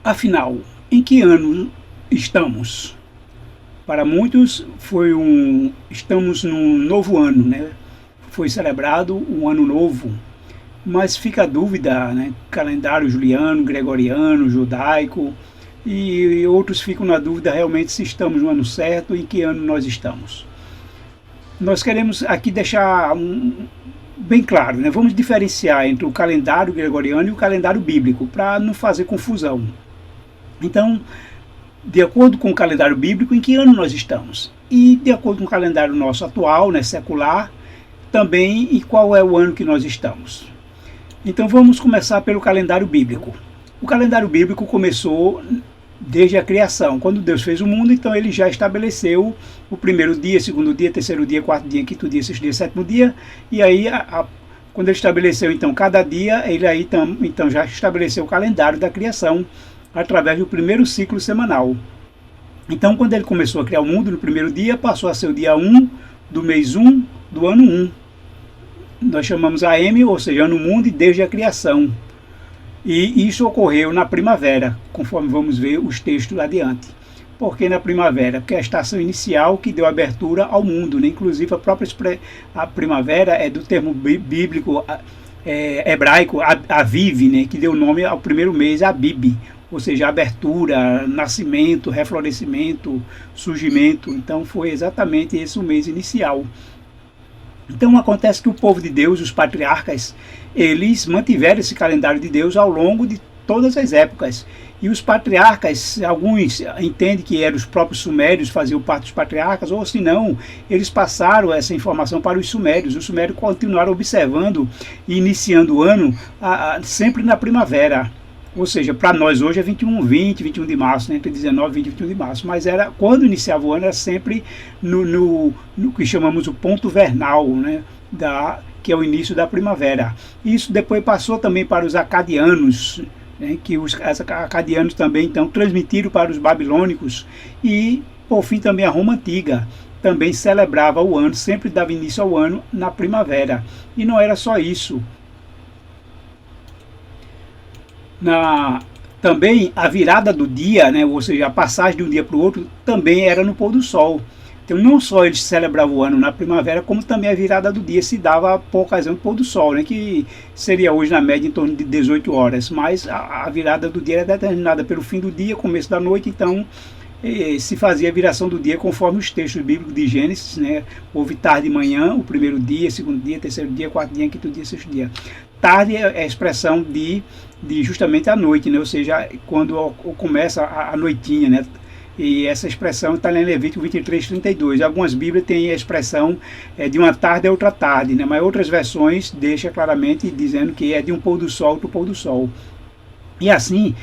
Afinal, em que ano estamos? Para muitos estamos num novo ano, né? Foi celebrado um ano novo, mas fica a dúvida, né? Calendário juliano, gregoriano, judaico, e outros ficam na dúvida realmente se estamos no ano certo, em que ano nós estamos. Nós queremos aqui deixar bem claro, né? Vamos diferenciar entre o calendário gregoriano e o calendário bíblico, para não fazer confusão. Então, de acordo com o calendário bíblico, em que ano nós estamos? E de acordo com o calendário nosso atual, né, secular, também e qual é o ano que nós estamos. Então vamos começar pelo calendário bíblico. O calendário bíblico começou desde a criação. Quando Deus fez o mundo, então ele já estabeleceu o primeiro dia, segundo dia, terceiro dia, quarto dia, quinto dia, sexto dia, sétimo dia. E aí, quando ele estabeleceu então cada dia, ele aí então já estabeleceu o calendário da criação através do primeiro ciclo semanal. Então, quando ele começou a criar o mundo no primeiro dia, passou a ser o dia 1 do mês 1 do ano 1. Nós chamamos AM, ou seja, ano mundo desde a criação. E isso ocorreu na primavera, conforme vamos ver os textos lá adiante. Por que na primavera? Porque é a estação inicial que deu abertura ao mundo, né? Inclusive a primavera é do termo bíblico hebraico Aviv, né? Que deu nome ao primeiro mês, Abib, ou seja, abertura, nascimento, reflorescimento, surgimento. Então foi exatamente esse o mês inicial. Então acontece que o povo de Deus, os patriarcas, eles mantiveram esse calendário de Deus ao longo de todas as épocas. E os patriarcas, alguns entendem que eram os próprios sumérios, faziam parte dos patriarcas, ou se não, eles passaram essa informação para os sumérios. Os sumérios continuaram observando e iniciando o ano sempre na primavera. Ou seja, para nós hoje é 21 de março, né, entre 19 e 20 e 21 de março, mas era quando iniciava o ano era sempre no que chamamos o ponto vernal, né, que é o início da primavera. Isso depois passou também para os acadianos, né, que os acadianos também então transmitiram para os babilônicos, e por fim também a Roma Antiga também celebrava o ano, sempre dava início ao ano na primavera. E não era só isso. Também a virada do dia, né, ou seja, a passagem de um dia para o outro, também era no pôr do sol. Então não só eles celebravam o ano na primavera, como também a virada do dia se dava por ocasião do pôr do sol, né, que seria hoje na média em torno de 18 horas, mas a virada do dia era determinada pelo fim do dia, começo da noite, então se fazia a viração do dia conforme os textos bíblicos de Gênesis, né? Houve tarde e manhã, o primeiro dia, segundo dia, terceiro dia, quarto dia, quinto dia, sexto dia. Tarde é a expressão de justamente a noite, né? Ou seja, quando começa a noitinha, né? E essa expressão está em Levítico 23, 32. Algumas Bíblias têm a expressão de uma tarde a outra tarde, né? Mas outras versões deixam claramente dizendo que é de um pôr do sol para o pôr do sol. E assim,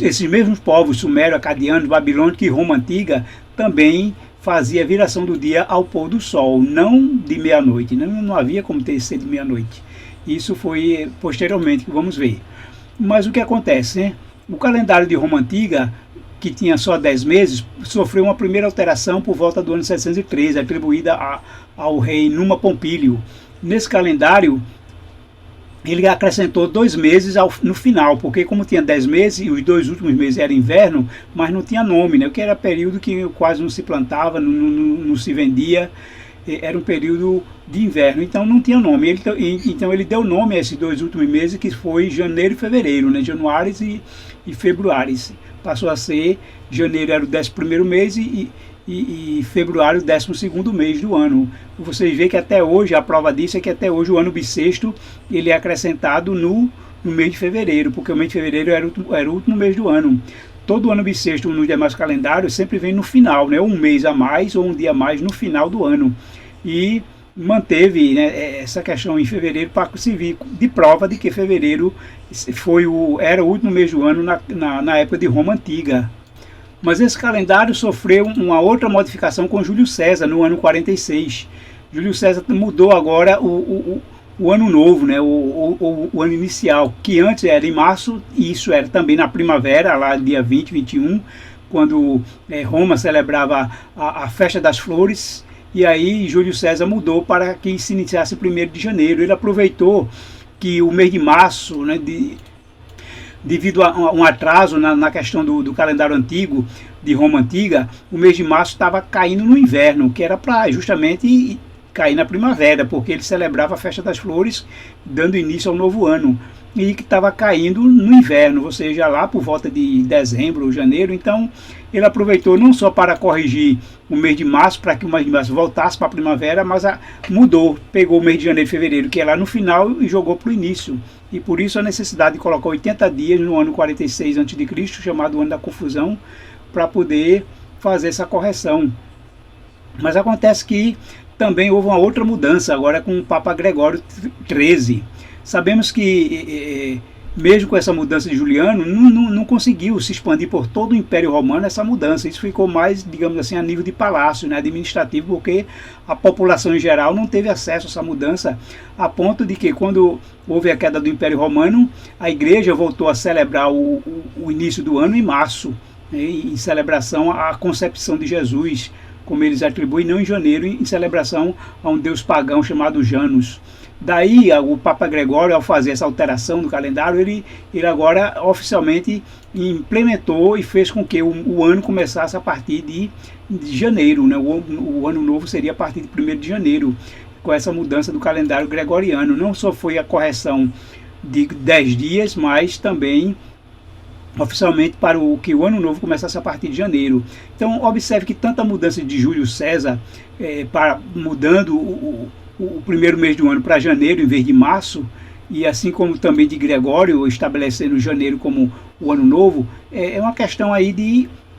esses mesmos povos, sumério, acadiano, babilônico e Roma Antiga, também fazia a viração do dia ao pôr do sol, não de meia-noite, né? Não havia como ter ser de meia-noite. Isso foi posteriormente que vamos ver. Mas o que acontece, né? O calendário de Roma Antiga, que tinha só 10 meses, sofreu uma primeira alteração por volta do ano 713, atribuída ao rei Numa Pompílio. Nesse calendário, ele acrescentou 2 meses no final, porque como tinha 10 meses e os 2 últimos meses era inverno, mas não tinha nome, né? Que era período que quase não se plantava, não se vendia, era um período de inverno, então não tinha nome. Então ele deu nome a esses 2 últimos meses, que foi janeiro e fevereiro, né? Januário e fevereiro. Passou a ser, janeiro era o 11º mês e fevereiro o 12º mês do ano. Vocês veem que até hoje, a prova disso é que até hoje o ano bissexto ele é acrescentado no mês de fevereiro, porque o mês de fevereiro era o último mês do ano. Todo ano bissexto nos demais calendários sempre vem no final, né? Um mês a mais ou um dia a mais no final do ano. E manteve, né, essa questão em fevereiro para servir de prova de que fevereiro era o último mês do ano na época de Roma Antiga. Mas esse calendário sofreu uma outra modificação com Júlio César no ano 46. Júlio César mudou agora o ano novo, né, o ano inicial, que antes era em março, e isso era também na primavera, lá dia 20, 21, quando Roma celebrava a festa das flores, e aí Júlio César mudou para que se iniciasse 1º de janeiro. Ele aproveitou que o mês de março, né, devido a um atraso na questão do calendário antigo, de Roma Antiga, o mês de março estava caindo no inverno, que era para justamente cair na primavera, porque ele celebrava a Festa das Flores, dando início ao novo ano, e que estava caindo no inverno, ou seja, lá por volta de dezembro ou janeiro. Então ele aproveitou não só para corrigir o mês de março, para que o mês de março voltasse para a primavera, mas mudou, pegou o mês de janeiro e fevereiro, que é lá no final, e jogou para o início. E por isso a necessidade de colocar 80 dias no ano 46 a.C., chamado ano da confusão, para poder fazer essa correção. Mas acontece que também houve uma outra mudança, agora com o Papa Gregório XIII. Sabemos que, mesmo com essa mudança de Juliano, não conseguiu se expandir por todo o Império Romano essa mudança. Isso ficou mais, digamos assim, a nível de palácio, né, administrativo, porque a população em geral não teve acesso a essa mudança, a ponto de que, quando houve a queda do Império Romano, a igreja voltou a celebrar o início do ano em março, né, em celebração à concepção de Jesus, como eles atribuem, não em janeiro, em celebração a um deus pagão chamado Janus. Daí o Papa Gregório, ao fazer essa alteração no calendário, ele agora oficialmente implementou e fez com que o ano começasse a partir de janeiro, né? O ano novo seria a partir de 1º de janeiro, com essa mudança do calendário gregoriano. Não só foi a correção de 10 dias, mas também oficialmente para que o ano novo começasse a partir de janeiro. Então observe que tanta mudança de Júlio César, mudando o primeiro mês do ano para janeiro em vez de março, e assim como também de Gregório estabelecendo janeiro como o ano novo, é uma questão aí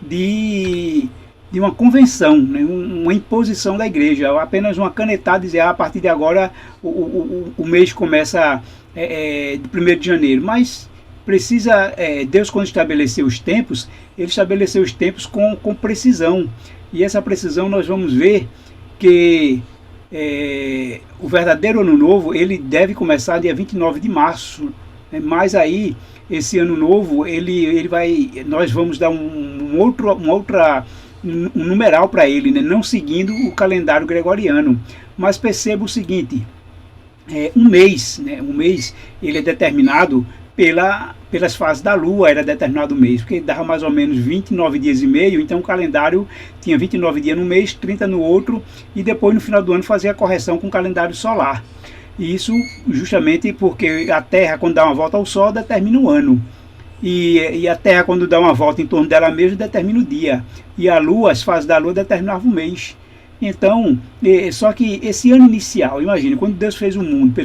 de uma convenção, né? Uma imposição da igreja, apenas uma canetada dizer, a partir de agora o mês começa de 1º de janeiro. Mas precisa, Deus, quando estabeleceu os tempos, ele estabeleceu os tempos com precisão, e essa precisão nós vamos ver que o verdadeiro ano novo ele deve começar dia 29 de março, né? Mas aí esse ano novo nós vamos dar um numeral para ele, né? Não seguindo o calendário gregoriano. Mas perceba o seguinte, um mês ele é determinado pelas fases da Lua, era determinado o mês, porque dava mais ou menos 29 dias e meio, então o calendário tinha 29 dias no mês, 30 no outro, e depois no final do ano fazia a correção com o calendário solar. E isso justamente porque a Terra, quando dá uma volta ao Sol, determina o ano. E a Terra, quando dá uma volta em torno dela mesma, determina o dia. E a Lua, as fases da Lua determinavam o mês. Então, só que esse ano inicial, imagine, quando Deus fez o mundo,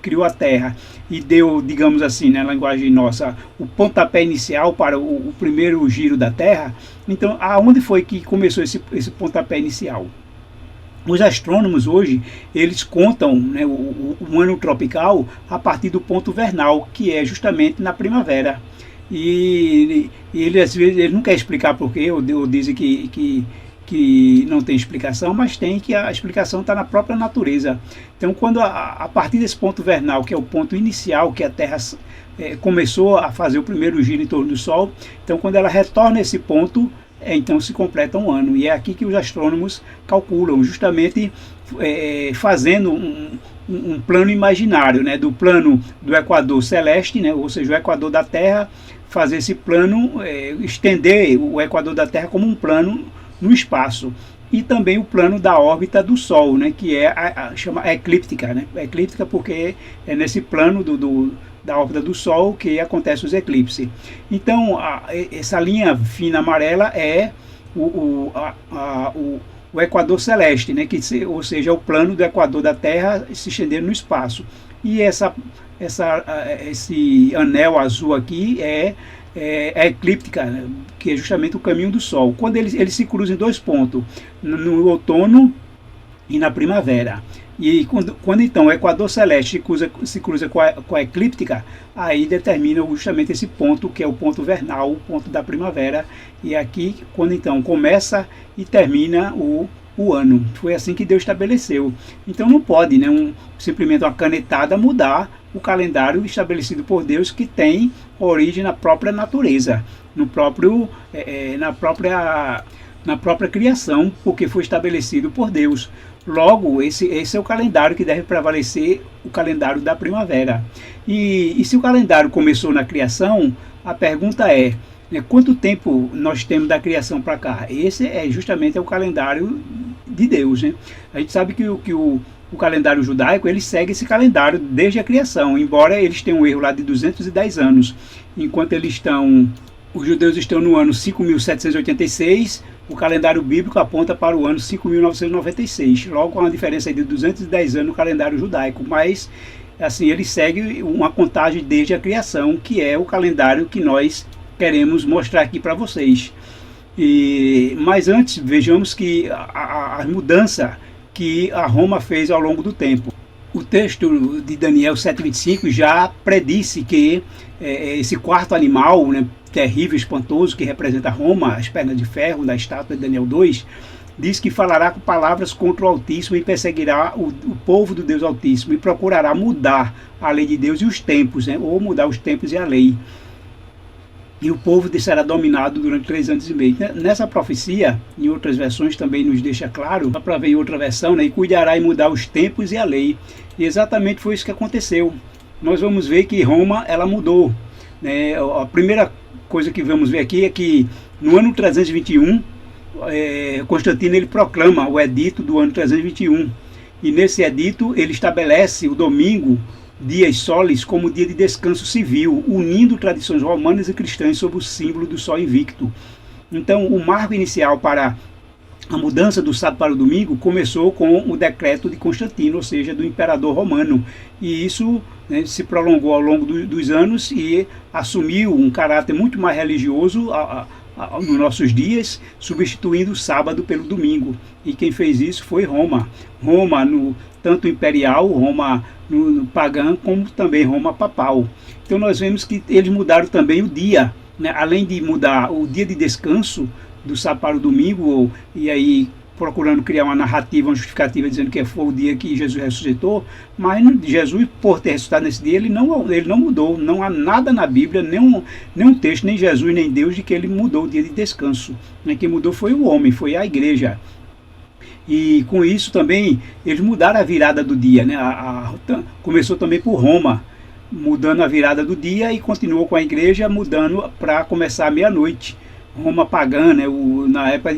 criou a Terra e deu, digamos assim, na linguagem nossa, o pontapé inicial para o primeiro giro da Terra. Então, aonde foi que começou esse pontapé inicial? Os astrônomos hoje, eles contam, né, o ano tropical a partir do ponto vernal, que é justamente na primavera. E ele, às vezes, ele não quer explicar porquê, ou dizem que não tem explicação, mas tem, que a explicação está na própria natureza. Então, quando a partir desse ponto vernal, que é o ponto inicial, que a Terra começou a fazer o primeiro giro em torno do Sol, então quando ela retorna a esse ponto, então se completa um ano. E é aqui que os astrônomos calculam, justamente fazendo um plano imaginário, né, do plano do Equador celeste, né, ou seja, o Equador da Terra, fazer esse plano, estender o Equador da Terra como um plano no espaço, e também o plano da órbita do Sol, né, que chama eclíptica, né? Eclíptica porque é nesse plano da órbita do Sol que acontecem os eclipses. Então, essa linha fina amarela é o Equador celeste, né, ou seja, o plano do Equador da Terra se estendendo no espaço. E esse anel azul aqui é a eclíptica, né, que é justamente o caminho do Sol. Quando ele se cruza em dois pontos, no outono e na primavera. E quando então o Equador celeste se cruza com a eclíptica, aí determina justamente esse ponto, que é o ponto vernal, o ponto da primavera. E aqui, quando então começa e termina o ano. Foi assim que Deus estabeleceu. Então não pode, né, simplesmente uma canetada mudar o calendário estabelecido por Deus, que tem origem na própria natureza, na própria criação, porque foi estabelecido por Deus. Logo, esse é o calendário que deve prevalecer, o calendário da primavera. E se o calendário começou na criação, a pergunta é, né, quanto tempo nós temos da criação para cá? Esse é justamente o calendário de Deus, né? A gente sabe que o calendário judaico, ele segue esse calendário desde a criação, embora eles tenham um erro lá de 210 anos, enquanto os judeus estão no ano 5.786, o calendário bíblico aponta para o ano 5.996, logo com uma diferença de 210 anos no calendário judaico, mas assim, ele segue uma contagem desde a criação, que é o calendário que nós queremos mostrar aqui para vocês. Mas antes, vejamos que a mudança que a Roma fez ao longo do tempo. O texto de Daniel 7,25 já predisse que esse quarto animal, né, terrível, espantoso, que representa Roma, as pernas de ferro da estátua de Daniel 2, diz que falará com palavras contra o Altíssimo e perseguirá o povo do Deus Altíssimo e procurará mudar a lei de Deus e os tempos, né, ou mudar os tempos e a lei. E o povo será dominado durante 3 anos e meio. Nessa profecia, em outras versões também nos deixa claro, dá para ver em outra versão, né, e cuidará em mudar os tempos e a lei. E exatamente foi isso que aconteceu. Nós vamos ver que Roma, ela mudou, né? A primeira coisa que vamos ver aqui é que no ano 321, Constantino ele proclama o edito do ano 321. E nesse edito ele estabelece o domingo, dias solis, como dia de descanso civil, unindo tradições romanas e cristãs sob o símbolo do sol invicto. Então, o marco inicial para a mudança do sábado para o domingo começou com o decreto de Constantino, ou seja, do imperador romano. E isso, né, se prolongou ao longo dos anos e assumiu um caráter muito mais religioso nos nossos dias, substituindo o sábado pelo domingo. E quem fez isso foi Roma. Roma, tanto imperial, Roma no pagã, como também Roma papal. Então nós vemos que eles mudaram também o dia, né? Além de mudar o dia de descanso do sábado para o domingo, e aí procurando criar uma narrativa, uma justificativa dizendo que foi o dia que Jesus ressuscitou, mas Jesus, por ter ressuscitado nesse dia, ele não mudou. Não há nada na Bíblia, nenhum texto, nem Jesus, nem Deus, de que ele mudou o dia de descanso. Quem mudou foi o homem, foi a igreja. E com isso também eles mudaram a virada do dia, né? Começou também por Roma, mudando a virada do dia, e continuou com a igreja mudando para começar a meia-noite. Roma pagã, né? Na época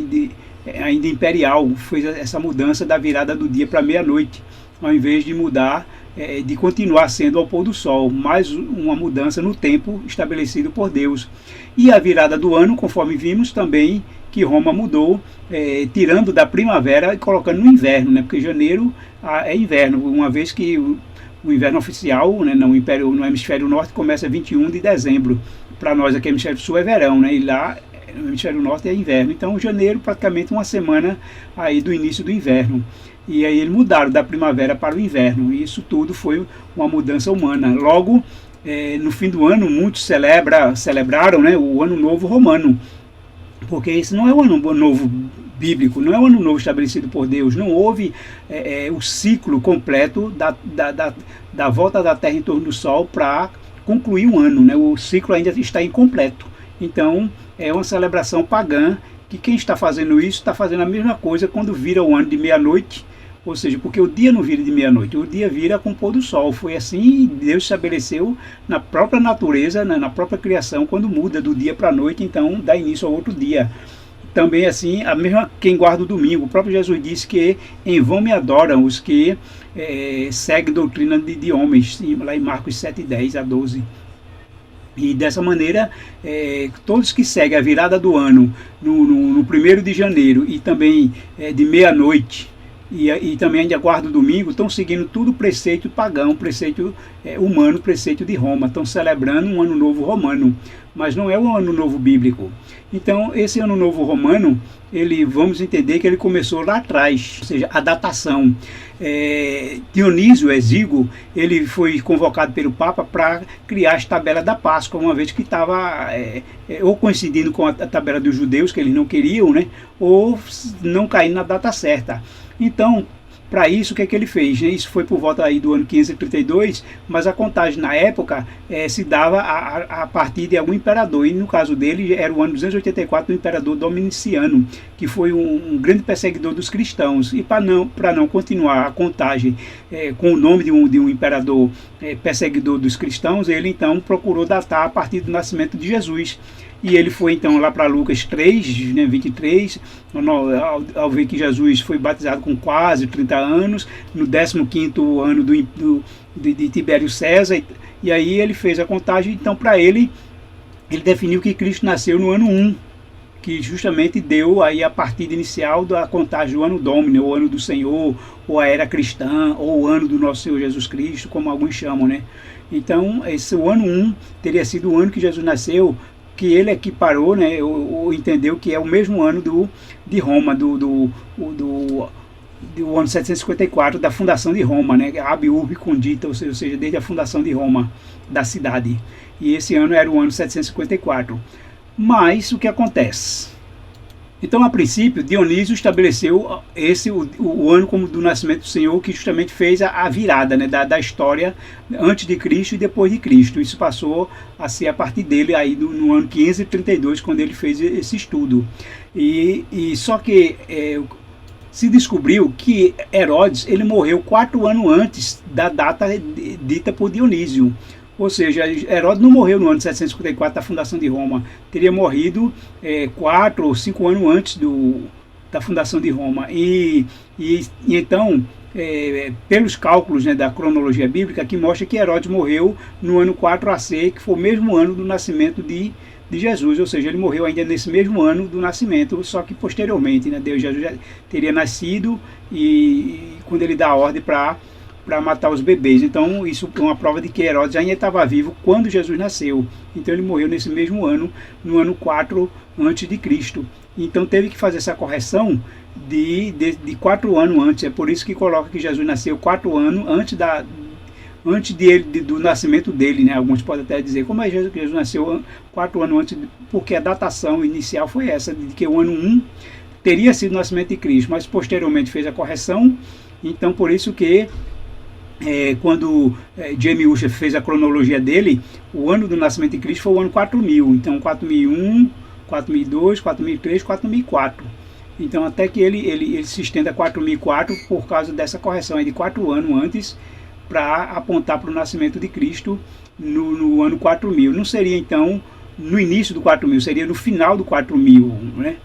ainda imperial, fez essa mudança da virada do dia para meia-noite, ao invés de mudar, de continuar sendo ao pôr do sol, mais uma mudança no tempo estabelecido por Deus. E a virada do ano, conforme vimos também, que Roma mudou, tirando da primavera e colocando no inverno, né? Porque janeiro é inverno, uma vez que o inverno oficial, né, no hemisfério norte começa 21 de dezembro. Para nós aqui no hemisfério sul é verão, né? E lá no hemisfério norte é inverno. Então janeiro praticamente uma semana aí do início do inverno. E aí eles mudaram da primavera para o inverno. E isso tudo foi uma mudança humana. Logo, no fim do ano, muitos celebraram, né, o Ano Novo Romano. Porque esse não é o Ano Novo bíblico, não é o Ano Novo estabelecido por Deus. Não houve o ciclo completo da volta da Terra em torno do Sol para concluir um ano, né? O ciclo ainda está incompleto. Então, é uma celebração pagã, que quem está fazendo isso está fazendo a mesma coisa quando vira o ano de meia-noite, ou seja, porque o dia não vira de meia-noite, o dia vira com o pôr do sol. Foi assim Deus estabeleceu na própria natureza, na própria criação, quando muda do dia para a noite, então dá início ao outro dia. Também assim, a mesma quem guarda o domingo. O próprio Jesus disse que em vão me adoram os que seguem doutrina de homens, lá em Marcos 7:10 a 12. E dessa maneira, todos que seguem a virada do ano no 1º de janeiro e também de meia-noite, e também ainda guarda o domingo, estão seguindo tudo preceito pagão, preceito humano, preceito de Roma. Estão celebrando um ano novo romano, mas não é um ano novo bíblico. Então, esse ano novo romano, vamos entender que ele começou lá atrás, ou seja, a datação. Dionísio Exíguo, ele foi convocado pelo Papa para criar as tabelas da Páscoa, uma vez que estava ou coincidindo com a tabela dos judeus, que eles não queriam, né, ou não caindo na data certa. Então, Para isso, o que é que ele fez? Isso foi por volta aí do ano 532, mas a contagem na época se dava a partir de algum imperador, e no caso dele era o ano 284 do imperador Dominiciano, que foi um grande perseguidor dos cristãos. E para não continuar a contagem com o nome de um imperador perseguidor dos cristãos, ele então procurou datar a partir do nascimento de Jesus. E ele foi então lá para Lucas 3, 23, ao ver que Jesus foi batizado com quase 30 anos, no 15º ano de Tibério César, e aí ele fez a contagem. Então, para ele definiu que Cristo nasceu no ano 1, que justamente deu aí a partida inicial da contagem do ano Domini, ou ano do Senhor, ou a era cristã, ou o ano do nosso Senhor Jesus Cristo, como alguns chamam, né? Então, o ano 1 teria sido o ano que Jesus nasceu, que ele equiparou, né, ou entendeu que é o mesmo ano de Roma, do ano 754, da fundação de Roma, né, ab urbe condita, ou seja, desde a fundação de Roma, da cidade. E esse ano era o ano 754. Mas o que acontece? Então, a princípio, Dionísio estabeleceu o ano como do nascimento do Senhor, que justamente fez a virada, né, da história antes de Cristo e depois de Cristo. Isso passou a ser a partir dele aí no ano 532, quando ele fez esse estudo. E só que se descobriu que Herodes ele morreu 4 anos antes da data dita por Dionísio. Ou seja, Herodes não morreu no ano 754 da fundação de Roma, teria morrido 4 ou 5 anos antes da fundação de Roma. E então, pelos cálculos, né, da cronologia bíblica, que mostra que Herodes morreu no ano 4 AC, que foi o mesmo ano do nascimento de Jesus, ou seja, ele morreu ainda nesse mesmo ano do nascimento, só que posteriormente, né, Jesus já teria nascido e quando ele dá a ordem para matar os bebês. Então isso é uma prova de que Herodes ainda estava vivo quando Jesus nasceu. Então ele morreu nesse mesmo ano, no ano 4 antes de Cristo. Então teve que fazer essa correção de 4 anos antes. É por isso que coloca que Jesus nasceu 4 anos antes do nascimento dele, né? Alguns podem até dizer, como é que Jesus nasceu 4 anos antes? Porque a datação inicial foi essa, de que o ano 1 teria sido o nascimento de Cristo, mas posteriormente fez a correção. Então por isso que quando Jamie Ussher fez a cronologia dele, o ano do nascimento de Cristo foi o ano 4000. Então 4001, 4002, 4003, 4004. Então até que ele se estenda a 4004 por causa dessa correção de 4 anos antes, para apontar para o nascimento de Cristo no ano 4000. Não seria então no início do 4000, seria no final do 4000, né?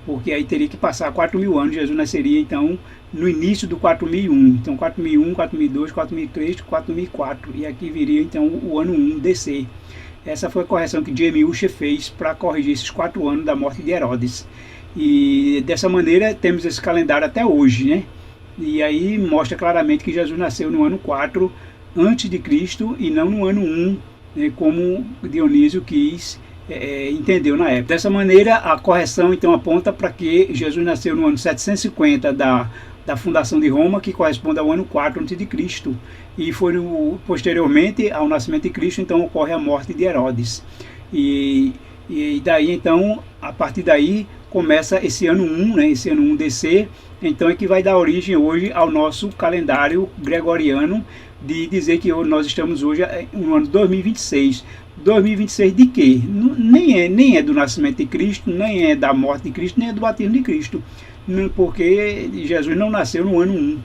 Porque aí teria que passar 4000 anos, Jesus nasceria então no início do 4001. Então 4001, 4002, 4003, 4004. E aqui viria então o ano 1 DC. Essa foi a correção que Jamie Ussher fez para corrigir esses 4 anos da morte de Herodes. E dessa maneira temos esse calendário até hoje, né? E aí mostra claramente que Jesus nasceu no ano 4 antes de Cristo e não no ano 1, né, como Dionísio entendeu na época. Dessa maneira, a correção então aponta para que Jesus nasceu no ano 750 da fundação de Roma, que corresponde ao ano 4 a.C. E foi posteriormente ao nascimento de Cristo, então ocorre a morte de Herodes. E daí então, a partir daí, começa esse ano 1, né, esse ano 1 DC, então é que vai dar origem hoje ao nosso calendário gregoriano, de dizer que nós estamos hoje no ano 2026. 2026 de quê? Nem é do nascimento de Cristo, nem é da morte de Cristo, nem é do batismo de Cristo, porque Jesus não nasceu no ano 1,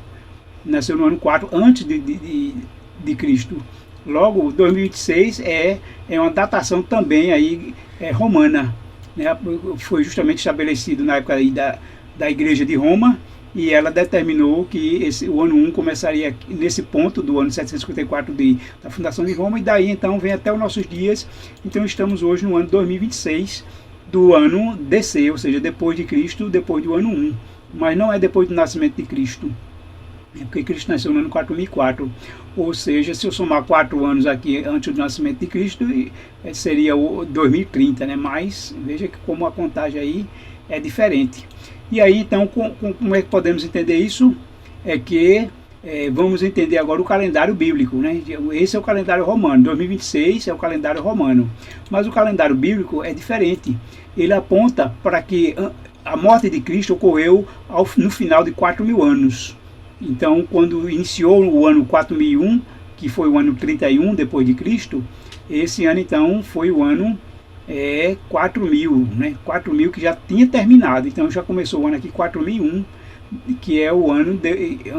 nasceu no ano 4 antes de Cristo. Logo, 2026 é uma datação também aí romana, né? Foi justamente estabelecido na época aí da Igreja de Roma, e ela determinou que o ano 1 começaria nesse ponto do ano 754 da fundação de Roma, e daí então vem até os nossos dias. Então estamos hoje no ano 2026 do ano DC, ou seja, depois de Cristo, depois do ano 1, mas não é depois do nascimento de Cristo, porque Cristo nasceu no ano 4004, ou seja, se eu somar 4 anos aqui antes do nascimento de Cristo, seria o 2030, né? Mas veja que como a contagem aí é diferente. E aí então, como é que podemos entender isso? É que vamos entender agora o calendário bíblico, né? Esse é o calendário romano, 2026 é o calendário romano, mas o calendário bíblico é diferente. Ele aponta para que a morte de Cristo ocorreu no final de 4000 anos. Então, quando iniciou o ano 4001, que foi o ano 31 depois de Cristo, esse ano então foi o ano 4000, né? 4000 que já tinha terminado. Então já começou o ano aqui 4001, que é o ano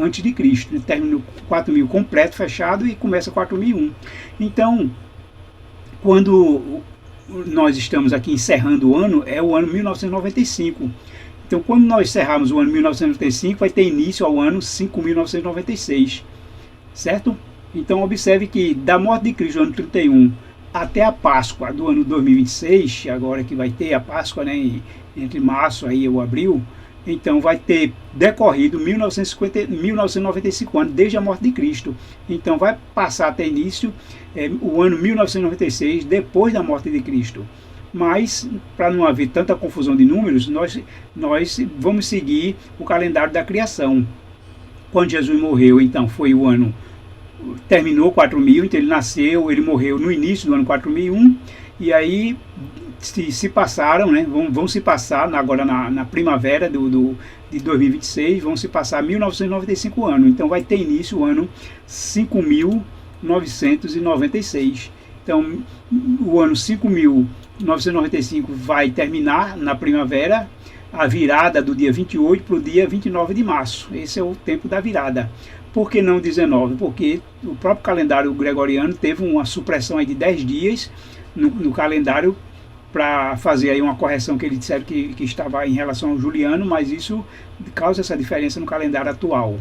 antes de Cristo. Terminou 4000 completo, fechado, e começa 4001. Então, quando nós estamos aqui encerrando o ano, é o ano 1995. Então, quando nós encerrarmos o ano 1995, vai ter início ao ano 5.996, certo? Então, observe que da morte de Cristo, no ano 31, até a Páscoa do ano 2026, agora que vai ter a Páscoa, né, entre março aí ou abril, então vai ter decorrido 1995 anos desde a morte de Cristo. Então vai passar até início o ano 1996 depois da morte de Cristo. Mas, para não haver tanta confusão de números, nós vamos seguir o calendário da criação. Quando Jesus morreu, então, foi o ano, terminou 4000, então ele nasceu, ele morreu no início do ano 4001, e aí se passaram, né, vão se passar agora na primavera de 2026, vão se passar 1995 anos. Então vai ter início o ano 5.996. Então o ano 5.995 vai terminar na primavera, a virada do dia 28 para o dia 29 de março. Esse é o tempo da virada. Por que não 19? Porque o próprio calendário gregoriano teve uma supressão aí de 10 dias no calendário, para fazer aí uma correção que eles disseram que estava em relação ao Juliano, mas isso causa essa diferença no calendário atual.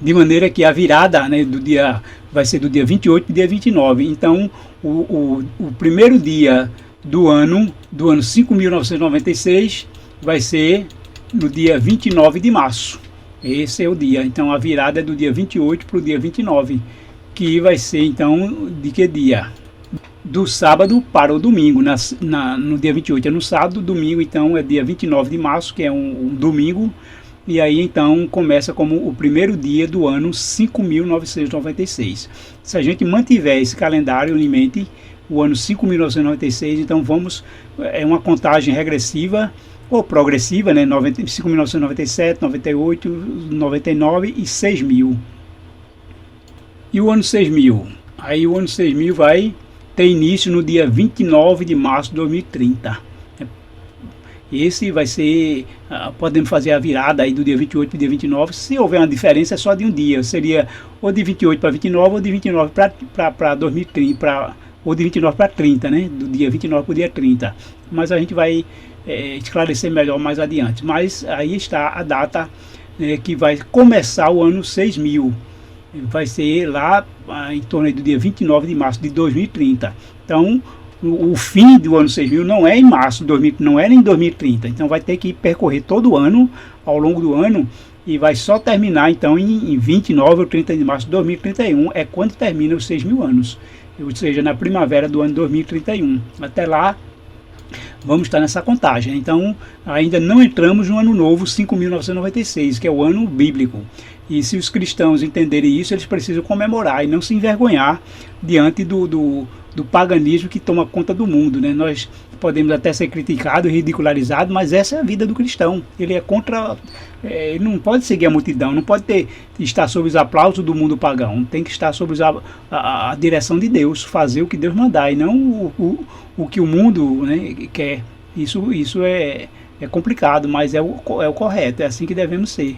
De maneira que a virada, né, do dia vai ser do dia 28 para o dia 29. Então, o primeiro dia do ano 5.996 vai ser no dia 29 de março. Esse é o dia. Então, a virada é do dia 28 para o dia 29, que vai ser, então, de que dia? Do sábado para o domingo. No dia 28 é no sábado, domingo então é dia 29 de março, que é um domingo, e aí então começa como o primeiro dia do ano 5.996. Se a gente mantiver esse calendário em mente, o ano 5.996, então é uma contagem regressiva ou progressiva, né? 5.997, 98, 99 e 6.000. E o ano 6.000? Aí o ano 6.000 vai ter início no dia 29 de março de 2030. Esse vai ser, podemos fazer a virada aí do dia 28 para o dia 29, se houver uma diferença é só de um dia, seria ou de 28 para 29 ou de 29 para 2030, ou de 29 para 30, né? Do dia 29 para o dia 30. Mas a gente vai esclarecer melhor mais adiante. Mas aí está a data que vai começar o ano 6.000. Vai ser lá em torno do dia 29 de março de 2030. Então, o fim do ano 6.000 não é em março, não é em 2030. Então, vai ter que percorrer todo o ano, ao longo do ano, e vai só terminar, então, em 29 ou 30 de março de 2031, é quando termina os 6.000 anos. Ou seja, na primavera do ano 2031. Até lá, vamos estar nessa contagem. Então, ainda não entramos no ano novo 5.996, que é o ano bíblico. E se os cristãos entenderem isso, eles precisam comemorar e não se envergonhar diante do paganismo que toma conta do mundo, né? Nós podemos até ser criticados, ridicularizados, mas essa é a vida do cristão. Ele é contra, ele não pode seguir a multidão, não pode estar sob os aplausos do mundo pagão, tem que estar sob a direção de Deus, fazer o que Deus mandar e não o que o mundo, né, quer. Isso é complicado, mas é o correto, é assim que devemos ser.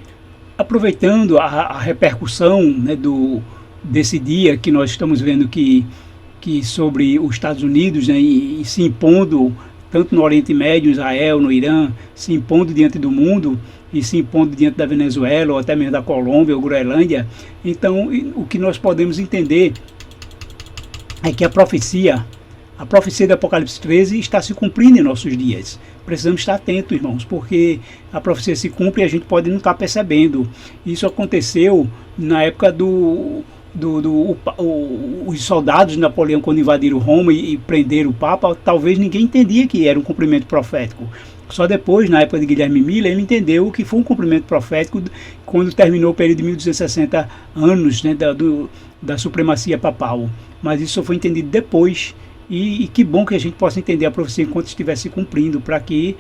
Aproveitando a repercussão, né, desse dia que nós estamos vendo que sobre os Estados Unidos, né, e se impondo tanto no Oriente Médio, Israel, no Irã, se impondo diante do mundo e se impondo diante da Venezuela ou até mesmo da Colômbia ou Groenlândia. Então, o que nós podemos entender é que a profecia do Apocalipse 13 está se cumprindo em nossos dias. Precisamos estar atentos, irmãos, porque a profecia se cumpre e a gente pode não estar percebendo. Isso aconteceu na época os soldados de Napoleão, quando invadiram Roma e prenderam o Papa. Talvez ninguém entendia que era um cumprimento profético. Só depois, na época de Guilherme Miller, ele entendeu que foi um cumprimento profético quando terminou o período de 1260 anos, né, da supremacia papal. Mas isso só foi entendido depois. E que bom que a gente possa entender a profecia enquanto estiver se cumprindo, para que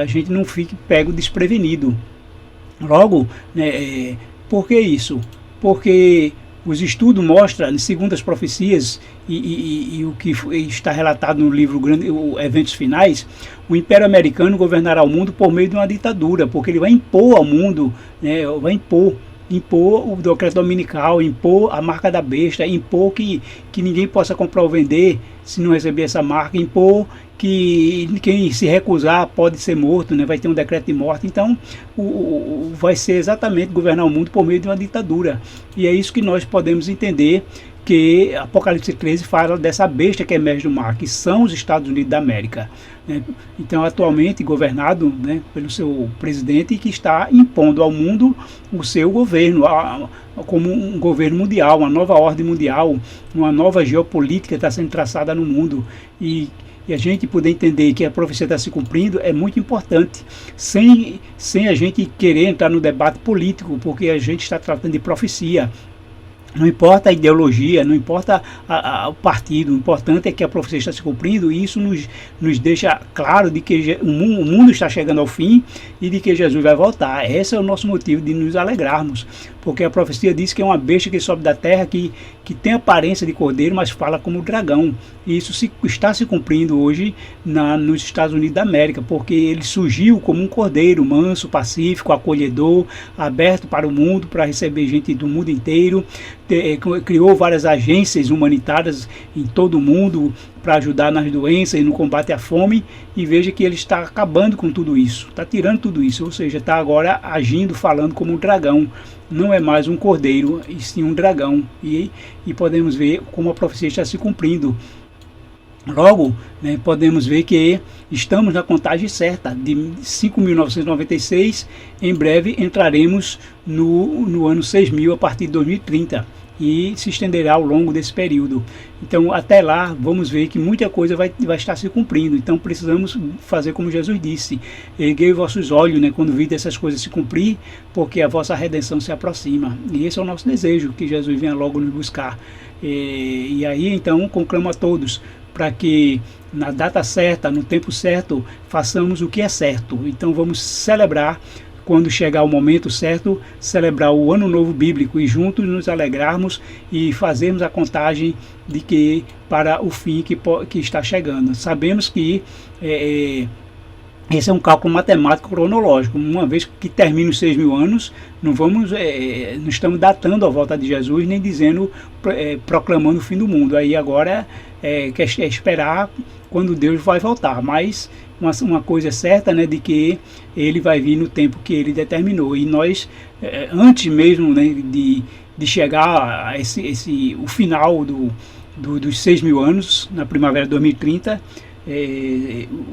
a gente não fique pego desprevenido. Logo, né, Por que isso? Porque os estudos mostram, segundo as profecias e o que está relatado no livro Grande, Eventos Finais, o Império Americano governará o mundo por meio de uma ditadura, porque ele vai impor ao mundo, né, vai impor o decreto dominical, impor a marca da besta, impor que ninguém possa comprar ou vender se não receber essa marca, impor que quem se recusar pode ser morto, né? Vai ter um decreto de morte. Então vai ser exatamente governar o mundo por meio de uma ditadura. E é isso que nós podemos entender, que Apocalipse 13 fala dessa besta que emerge do mar, que são os Estados Unidos da América, né? Então, atualmente governado, né, pelo seu presidente, que está impondo ao mundo o seu governo, como um governo mundial, uma nova ordem mundial, uma nova geopolítica está sendo traçada no mundo. E a gente poder entender que a profecia está se cumprindo é muito importante, sem a gente querer entrar no debate político, porque a gente está tratando de profecia. Não importa a ideologia, não importa o partido, o importante é que a profecia está se cumprindo, e isso nos deixa claro de que o mundo está chegando ao fim e de que Jesus vai voltar. Esse é o nosso motivo de nos alegrarmos, porque a profecia diz que é uma besta que sobe da terra, que tem aparência de cordeiro, mas fala como dragão. E isso está se cumprindo hoje nos Estados Unidos da América, porque ele surgiu como um cordeiro manso, pacífico, acolhedor, aberto para o mundo, para receber gente do mundo inteiro. Criou várias agências humanitárias em todo o mundo para ajudar nas doenças e no combate à fome, e veja que ele está acabando com tudo isso, está tirando tudo isso, ou seja, está agora agindo, falando como um dragão. Não é mais um cordeiro, e sim um dragão, e podemos ver como a profecia está se cumprindo. Logo, né, podemos ver que estamos na contagem certa de 5.996, em breve entraremos no ano 6.000 a partir de 2030, e se estenderá ao longo desse período. Então, até lá, vamos ver que muita coisa vai estar se cumprindo. Então, precisamos fazer como Jesus disse: erguei vossos olhos, né, quando vir essas coisas se cumprir, porque a vossa redenção se aproxima. E esse é o nosso desejo, que Jesus venha logo nos buscar. E aí, então, conclamo a todos para que na data certa, no tempo certo, façamos o que é certo. Então, vamos celebrar, quando chegar o momento certo, celebrar o Ano Novo Bíblico e juntos nos alegrarmos e fazermos a contagem de que para o fim que está chegando. Sabemos que esse é um cálculo matemático cronológico. Uma vez que termina os 6.000 anos, não estamos datando a volta de Jesus, nem dizendo, proclamando o fim do mundo. Aí agora é esperar quando Deus vai voltar. Mas uma coisa é certa, né, de que ele vai vir no tempo que ele determinou. E nós, antes mesmo, né, de chegar a o final dos 6.000 anos, na primavera de 2030,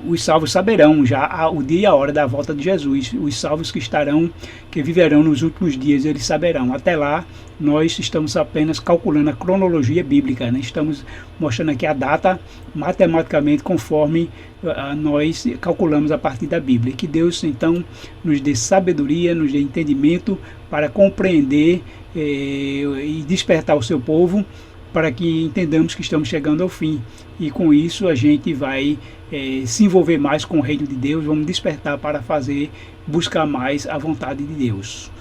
os salvos saberão já o dia e a hora da volta de Jesus. Os salvos que viverão nos últimos dias, eles saberão. Até lá, nós estamos apenas calculando a cronologia bíblica, né? Estamos mostrando aqui a data matematicamente conforme nós calculamos a partir da Bíblia. Que Deus, então, nos dê sabedoria, nos dê entendimento para compreender e despertar o seu povo, para que entendamos que estamos chegando ao fim. E com isso a gente vai se envolver mais com o reino de Deus, vamos despertar para buscar mais a vontade de Deus.